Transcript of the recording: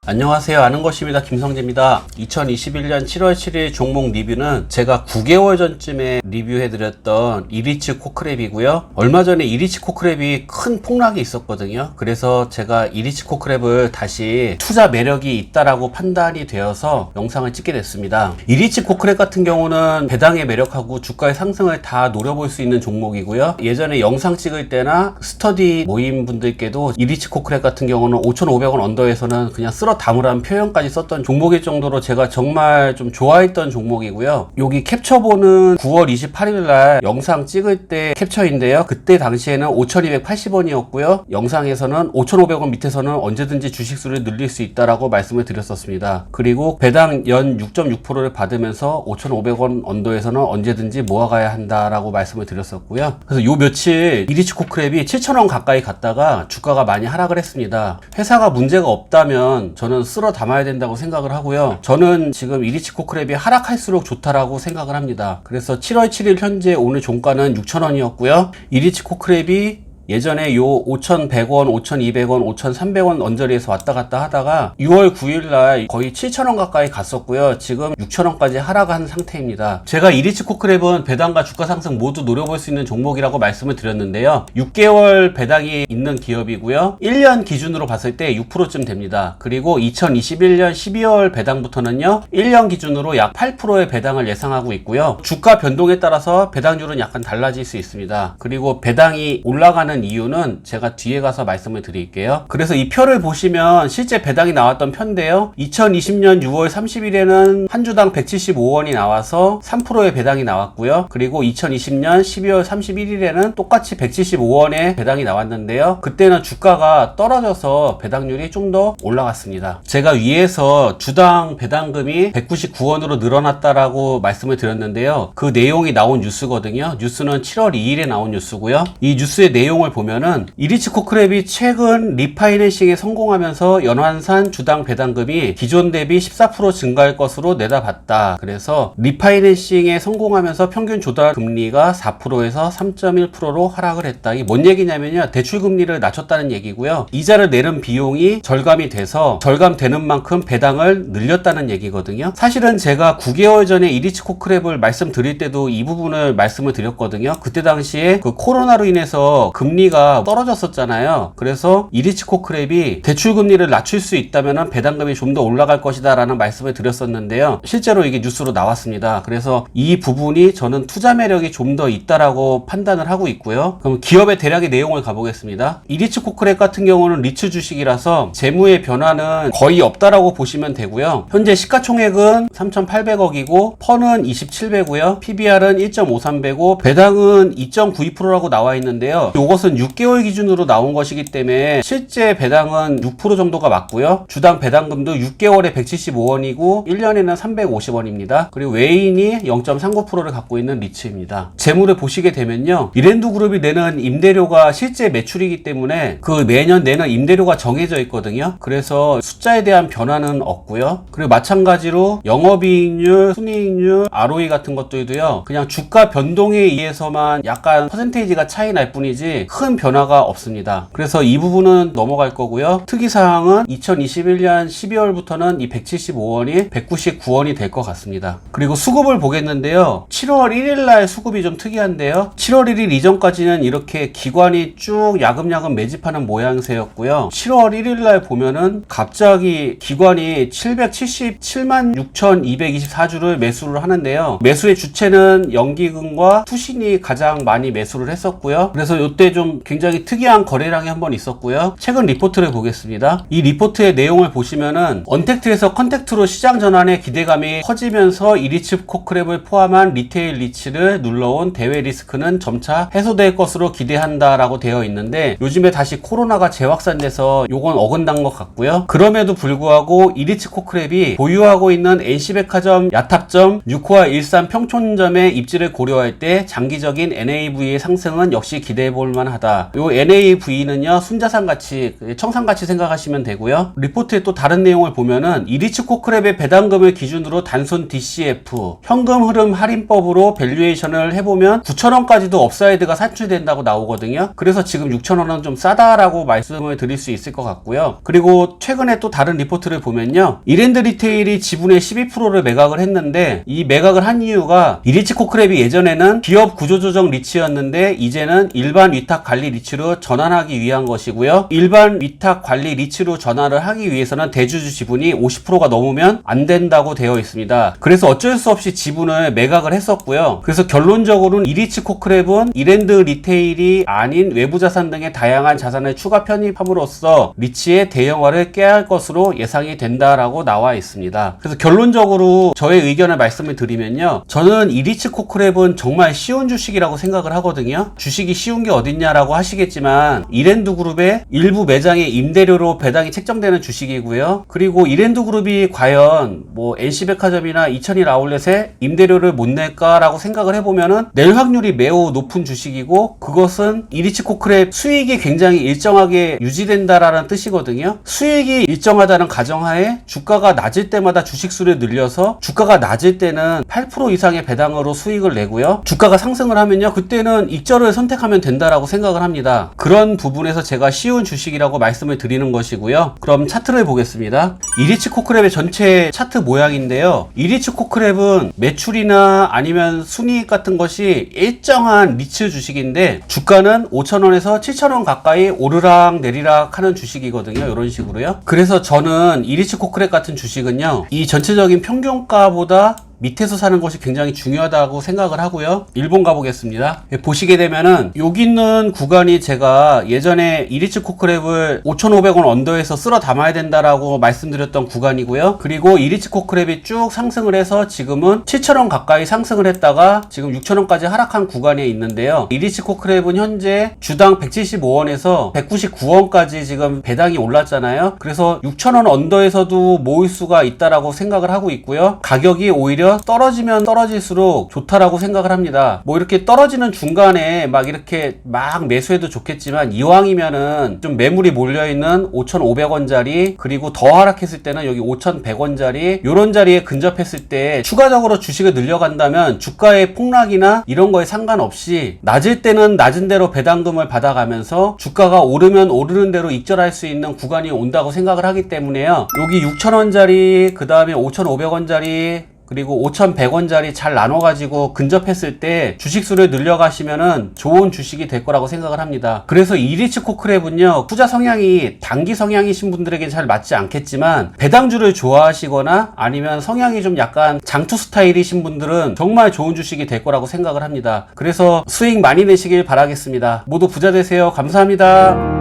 안녕하세요. 아는 것입니다. 김성재입니다. 2021년 7월 7일 종목 리뷰는 제가 9개월 전쯤에 리뷰해드렸던 이리치 코크랩이고요. 얼마 전에 이리치 코크랩이 큰 폭락이 있었거든요. 그래서 제가 이리치 코크랩을 다시 투자 매력이 있다라고 판단이 되어서 영상을 찍게 됐습니다. 이리치 코크랩 같은 경우는 배당의 매력하고 주가의 상승을 다 노려볼 수 있는 종목이고요. 예전에 영상 찍을 때나 스터디 모임 분들께도 이리치 코크랩 같은 경우는 5,500원 언더에서는 그냥 쓸어 담으라는 표현까지 썼던 종목일 정도로 제가 정말 좀 좋아했던 종목이고요. 여기 캡처본은 9월 28일 날 영상 찍을 때 캡처인데요. 그때 당시에는 5,280원이었고요. 영상에서는 5,500원 밑에서는 언제든지 주식수를 늘릴 수 있다라고 말씀을 드렸었습니다. 그리고 배당 연 6.6%를 받으면서 5,500원 언더에서는 언제든지 모아가야 한다라고 말씀을 드렸었고요. 그래서 요 며칠 이리치 코크랩이 7,000원 가까이 갔다가 주가가 많이 하락을 했습니다. 회사가 문제가 없다면 저는 쓸어 담아야 된다고 생각을 하고요. 저는 지금 이리치 코크랩이 하락할수록 좋다라고 생각을 합니다. 그래서 7월 7일 현재 오늘 종가는 6,000원이었고요. 이리치 코크랩이 예전에 요 5,100원, 5,200원, 5,300원 언저리에서 왔다 갔다 하다가 6월 9일날 거의 7,000원 가까이 갔었고요. 지금 6,000원까지 하락한 상태입니다. 제가 이리치 코크랩은 배당과 주가 상승 모두 노려볼 수 있는 종목이라고 말씀을 드렸는데요. 6개월 배당이 있는 기업이고요. 1년 기준으로 봤을 때 6%쯤 됩니다. 그리고 2021년 12월 배당부터는요. 1년 기준으로 약 8%의 배당을 예상하고 있고요. 주가 변동에 따라서 배당률은 약간 달라질 수 있습니다. 그리고 배당이 올라가는 이유는 제가 뒤에 가서 말씀을 드릴게요. 그래서 이 표를 보시면 실제 배당이 나왔던 표인데요. 2020년 6월 30일에는 한 주당 175원이 나와서 3%의 배당이 나왔고요. 그리고 2020년 12월 31일에는 똑같이 175원의 배당이 나왔는데요. 그때는 주가가 떨어져서 배당률이 좀 더 올라갔습니다. 제가 위에서 주당 배당금이 199원으로 늘어났다라고 말씀을 드렸는데요. 그 내용이 나온 뉴스거든요. 뉴스는 7월 2일에 나온 뉴스고요. 이 뉴스의 내용을 보면은 이리치 코크랩이 최근 리파이낸싱에 성공하면서 연환산 주당 배당금이 기존 대비 14% 증가할 것으로 내다봤다. 그래서 리파이낸싱에 성공하면서 평균 조달 금리가 4%에서 3.1%로 하락을 했다. 이게 뭔 얘기냐면요. 대출 금리를 낮췄다는 얘기고요. 이자를 내는 비용이 절감이 돼서 절감되는 만큼 배당을 늘렸다는 얘기거든요. 사실은 제가 9개월 전에 이리치 코크랩을 말씀드릴 때도 이 부분을 말씀을 드렸거든요. 그때 당시에 그 코로나로 인해서 금리가 떨어졌었잖아요. 그래서 이리치 코크랩이 대출 금리를 낮출 수 있다면 배당금이 좀 더 올라갈 것이다 라는 말씀을 드렸었는데요. 실제로 이게 뉴스로 나왔습니다. 그래서 이 부분이 저는 투자 매력이 좀 더 있다라고 판단을 하고 있고요. 그럼 기업의 대략의 내용을 가보겠습니다. 이리치 코크랩 같은 경우는 리츠 주식이라서 재무의 변화는 거의 없다라고 보시면 되고요. 현재 시가총액은 3,800억이고 펀은 27배고요. PBR은 1.53배고 배당은 2.92%라고 나와 있는데요. 이것은 6개월 기준으로 나온 것이기 때문에 실제 배당은 6% 정도가 맞고요. 주당 배당금도 6개월에 175원이고 1년에는 350원입니다. 그리고 외인이 0.39%를 갖고 있는 리츠입니다. 재물을 보시게 되면요. 이랜드 그룹이 내는 임대료가 실제 매출이기 때문에 그 매년 내는 임대료가 정해져 있거든요. 그래서 숫자에 대한 변화는 없고요. 그리고 마찬가지로 영업이익률, 순이익률, ROE 같은 것들도요. 그냥 주가 변동에 의해서만 약간 퍼센테이지가 차이 날 뿐이지 큰 변화가 없습니다. 그래서 이 부분은 넘어갈 거고요. 특이사항은 2021년 12월부터는 이 175원이 199원이 될 것 같습니다. 그리고 수급을 보겠는데요. 7월 1일 날 수급이 좀 특이한데요. 7월 1일 이전까지는 이렇게 기관이 쭉 야금야금 매집하는 모양새였고요. 7월 1일 날 보면은 갑자기 기관이 777만 6,224주를 매수를 하는데요. 매수의 주체는 연기금과 투신이 가장 많이 매수를 했었고요. 그래서 이때 좀 굉장히 특이한 거래량이 한번 있었고요. 최근 리포트를 보겠습니다. 이 리포트의 내용을 보시면은 언택트에서 컨택트로 시장 전환의 기대감이 커지면서 이리치 코크랩을 포함한 리테일 리츠를 눌러온 대외 리스크는 점차 해소될 것으로 기대한다라고 되어 있는데 요즘에 다시 코로나가 재확산돼서 요건 어긋난 것 같고요. 그럼에도 불구하고 이리치 코크랩이 보유하고 있는 NC백화점, 야탑점, 유코아 일산 평촌점의 입지를 고려할 때 장기적인 NAV의 상승은 역시 기대해 볼 만한 만하다. 요 NAV는요, 순자산 가치, 청산 가치 생각하시면 되고요. 리포트의 또 다른 내용을 보면은 이리치 코크랩의 배당금을 기준으로 단순 DCF, 현금 흐름 할인법으로 밸류에이션을 해보면 9,000원까지도 업사이드가 산출된다고 나오거든요. 그래서 지금 6,000원은 좀 싸다라고 말씀을 드릴 수 있을 것 같고요. 그리고 최근에 또 다른 리포트를 보면요, 이랜드 리테일이 지분의 12%를 매각을 했는데, 이 매각을 한 이유가 이리치 코크랩이 예전에는 기업 구조조정 리츠였는데 이제는 일반 위탁 관리 리츠로 전환하기 위한 것이고요. 일반 위탁 관리 리츠로 전환을 하기 위해서는 대주주 지분이 50%가 넘으면 안 된다고 되어 있습니다. 그래서 어쩔 수 없이 지분을 매각을 했었고요. 그래서 결론적으로는 이리치 코크랩은 이랜드 리테일이 아닌 외부 자산 등의 다양한 자산을 추가 편입함으로써 리츠의 대형화를 깨할 것으로 예상이 된다라고 나와 있습니다. 그래서 결론적으로 저의 의견을 말씀을 드리면요, 저는 이리치 코크랩은 정말 쉬운 주식이라고 생각을 하거든요. 주식이 쉬운 게 어딨냐라고 하시겠지만 이랜드 그룹의 일부 매장의 임대료로 배당이 책정되는 주식이고요. 그리고 이랜드 그룹이 과연 뭐 NC백화점이나 이천일 아울렛에 임대료를 못 낼까라고 생각을 해보면은 낼 확률이 매우 높은 주식이고, 그것은 이리치 코크랩 수익이 굉장히 일정하게 유지된다라는 뜻이거든요. 수익이 일정하다는 가정하에 주가가 낮을 때마다 주식수를 늘려서 주가가 낮을 때는 8% 이상의 배당으로 수익을 내고요. 주가가 상승을 하면요, 그때는 익절을 선택하면 된다라고 생각을 합니다. 그런 부분에서 제가 쉬운 주식이라고 말씀을 드리는 것이고요. 그럼 차트를 보겠습니다. 이리치 코크랩의 전체 차트 모양인데요, 이리치 코크랩은 매출이나 아니면 순이익 같은 것이 일정한 리츠 주식인데 주가는 5,000원에서 7,000원 가까이 오르락 내리락 하는 주식이거든요. 이런 식으로요. 그래서 저는 이리치 코크랩 같은 주식은요, 이 전체적인 평균가보다 밑에서 사는 것이 굉장히 중요하다고 생각을 하고요. 일본 가보겠습니다. 보시게 되면은 여기 있는 구간이 제가 예전에 이리치 코크랩을 5,500원 언더에서 쓸어 담아야 된다라고 말씀드렸던 구간이고요. 그리고 이리치 코크랩이 쭉 상승을 해서 지금은 7,000원 가까이 상승을 했다가 지금 6,000원까지 하락한 구간에 있는데요. 이리치 코크랩은 현재 주당 175원에서 199원까지 지금 배당이 올랐잖아요. 그래서 6,000원 언더에서도 모을 수가 있다라고 생각을 하고 있고요. 가격이 오히려 떨어지면 떨어질수록 좋다라고 생각을 합니다. 뭐 이렇게 떨어지는 중간에 막 이렇게 막 매수해도 좋겠지만, 이왕이면은 좀 매물이 몰려있는 5,500원짜리, 그리고 더 하락했을 때는 여기 5,100원짜리 요런 자리에 근접했을 때 추가적으로 주식을 늘려간다면 주가의 폭락이나 이런 거에 상관없이 낮을 때는 낮은 대로 배당금을 받아가면서 주가가 오르면 오르는 대로 익절할 수 있는 구간이 온다고 생각을 하기 때문에요. 여기 6,000원짜리, 그 다음에 5,500원짜리, 그리고 5,100원짜리 잘 나눠가지고 근접했을 때 주식수를 늘려가시면은 좋은 주식이 될 거라고 생각을 합니다. 그래서 이리치 코크랩은요, 투자 성향이 단기 성향이신 분들에게 잘 맞지 않겠지만 배당주를 좋아하시거나 아니면 성향이 좀 약간 장투 스타일이신 분들은 정말 좋은 주식이 될 거라고 생각을 합니다. 그래서 수익 많이 내시길 바라겠습니다. 모두 부자 되세요. 감사합니다.